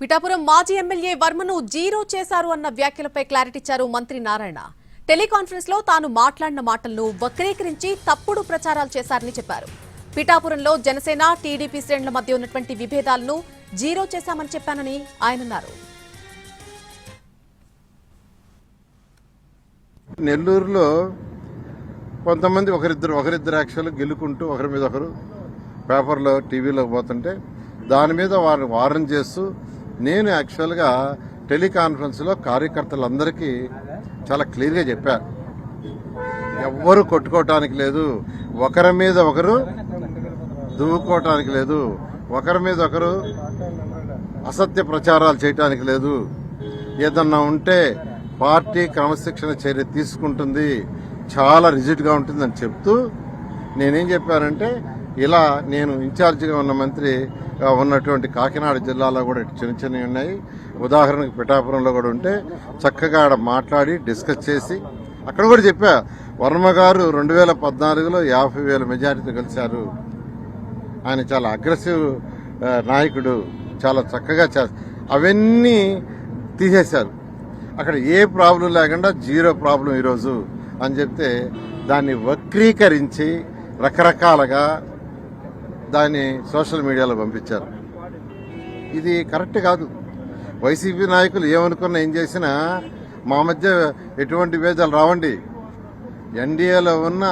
పిఠాపురం మాజీ MLA వర్మను zero చేశారు అన్న వ్యాఖ్యలపై క్లారిటీ ఇచ్చారు మంత్రి నారాయణ. టెలికాన్ఫరెన్స్ లో తాను మాట్లాడిన మాటలను వక్రీకరించి తప్పుడు ప్రచారాలు చేశారని చెప్పారు. పిఠాపురంలో జనసేన టీడీపీ శ్రేణుల మధ్య ఉన్నటువంటి విభేదాలను జీరో చేశామని చెప్పానని ఆయన అన్నారు. నెల్లూరులో కొంతమంది ఒకరిద్దరు యాక్చువల్ గెలుకుంటూ ఒకరి మీద ఒకరు పేపర్లో టీవీలో పోతుంటే దాని మీద వారిని వారం చేస్తూ నేను యాక్చువల్గా టెలికాన్ఫరెన్స్లో కార్యకర్తలందరికీ చాలా క్లియర్గా చెప్పాను. ఎవ్వరు కొట్టుకోవటానికి లేదు, ఒకరి మీద ఒకరు దువ్వుకోవటానికి లేదు, ఒకరి మీద ఒకరు అసత్య ప్రచారాలు చేయటానికి లేదు. ఏదన్నా ఉంటే పార్టీ క్రమశిక్షణ చర్య తీసుకుంటుంది, చాలా రిజిడ్గా ఉంటుందని చెప్తూ నేనేం చెప్పానంటే, ఇలా నేను ఇన్ఛార్జిగా ఉన్న మంత్రి ఉన్నటువంటి కాకినాడ జిల్లాలో కూడా చిన్న చిన్నవి ఉన్నాయి. ఉదాహరణకు పిఠాపురంలో కూడా ఉంటే చక్కగా ఆడ మాట్లాడి డిస్కస్ చేసి అక్కడ కూడా చెప్పా, వర్మ గారు 2014లో 50,000 మెజారిటీతో కలిశారు. ఆయన చాలా అగ్రెసివ్ నాయకుడు, చాలా చక్కగా అవన్నీ తీసేశారు. అక్కడ ఏ ప్రాబ్లం లేకుండా జీరో ప్రాబ్లం ఈరోజు అని చెప్తే దాన్ని వక్రీకరించి రకరకాలుగా దాన్ని సోషల్ మీడియాలో పంపించారు. ఇది కరెక్ట్ కాదు. వైసీపీ నాయకులు ఏమనుకున్నా ఏం చేసినా మా మధ్య ఎటువంటి భేదాలు రావండి. ఎన్డీఏలో ఉన్న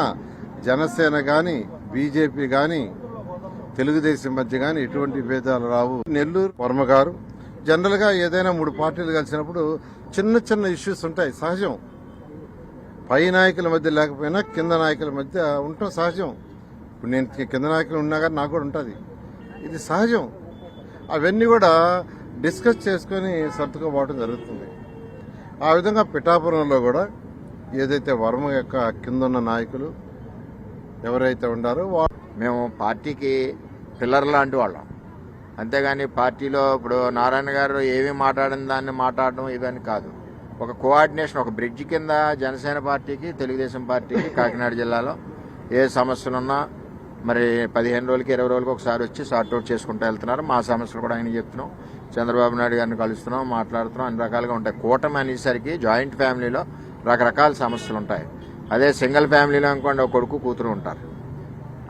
జనసేన కానీ బీజేపీ కానీ తెలుగుదేశం మధ్య కానీ ఎటువంటి భేదాలు రావు. నెల్లూరు వర్మ గారు జనరల్గా ఏదైనా 3 పార్టీలు కలిసినప్పుడు చిన్న చిన్న ఇష్యూస్ ఉంటాయి, సహజం. పై నాయకుల మధ్య లేకపోయినా కింద నాయకుల మధ్య ఉండటం సహజం. ఇప్పుడు నేను కింద నాయకులు ఉన్నా కానీ నాకు కూడా ఉంటుంది, ఇది సహజం. అవన్నీ కూడా డిస్కస్ చేసుకొని సర్దుకోపోవడం జరుగుతుంది. ఆ విధంగా పిఠాపురంలో కూడా ఏదైతే వర్మ యొక్క కింద ఉన్న నాయకులు ఎవరైతే ఉండారో మేము పార్టీకి పిల్లర్ లాంటి వాళ్ళం, అంతేగాని పార్టీలో ఇప్పుడు నారాయణ గారు ఏమి మాట్లాడిన దాన్ని మాట్లాడడం ఇవన్నీ కాదు. ఒక కోఆర్డినేషన్, ఒక బ్రిడ్జ్ కింద జనసేన పార్టీకి తెలుగుదేశం పార్టీకి కాకినాడ జిల్లాలో ఏ సమస్యలున్నా మరి 15 రోజులకి 20 రోజులకి ఒకసారి వచ్చి సార్ట్అవుట్ చేసుకుంటూ వెళ్తున్నారు. మా సమస్యలు కూడా ఆయన చెప్తున్నాం, చంద్రబాబు నాయుడు గారిని కలుస్తున్నాం, మాట్లాడుతున్నాం, అన్ని రకాలుగా ఉంటాయి. కూటమి అనేసరికి జాయింట్ ఫ్యామిలీలో రకరకాల సమస్యలు ఉంటాయి. అదే సింగిల్ ఫ్యామిలీలో అనుకోండి, ఒక కొడుకు కూతురు ఉంటారు.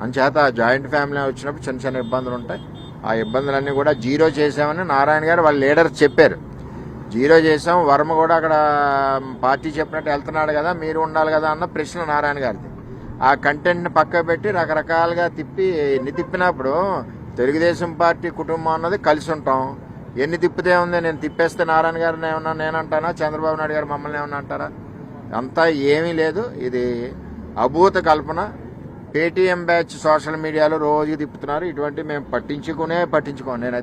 అంచేత జాయింట్ ఫ్యామిలీ వచ్చినప్పుడు చిన్న చిన్న ఇబ్బందులు ఉంటాయి. ఆ ఇబ్బందులన్నీ కూడా జీరో చేశామని నారాయణ గారు వాళ్ళ లీడర్స్ చెప్పారు. జీరో చేసాం, వర్మ కూడా అక్కడ పార్టీ చెప్పినట్టు వెళ్తున్నాడు కదా, మీరు ఉండాలి కదా అన్న ప్రశ్న నారాయణ గారిది. ఆ కంటెంట్ని పక్క పెట్టి రకరకాలుగా ఎన్ని తిప్పినప్పుడు తెలుగుదేశం పార్టీ కుటుంబం అన్నది కలిసి ఉంటాం. ఎన్ని తిప్పితే ఉంది, నేను తిప్పేస్తే నారాయణ గారిని ఏమన్నా నేనంటానా, చంద్రబాబు నాయుడు గారు మమ్మల్ని ఏమన్నా అంటారా? అంతా ఏమీ లేదు. ఇది అభూత కల్పన. పేటీఎం బ్యాచ్ సోషల్ మీడియాలో రోజు తిప్పుతున్నారు. ఇటువంటి మేము పట్టించుకోను. నేను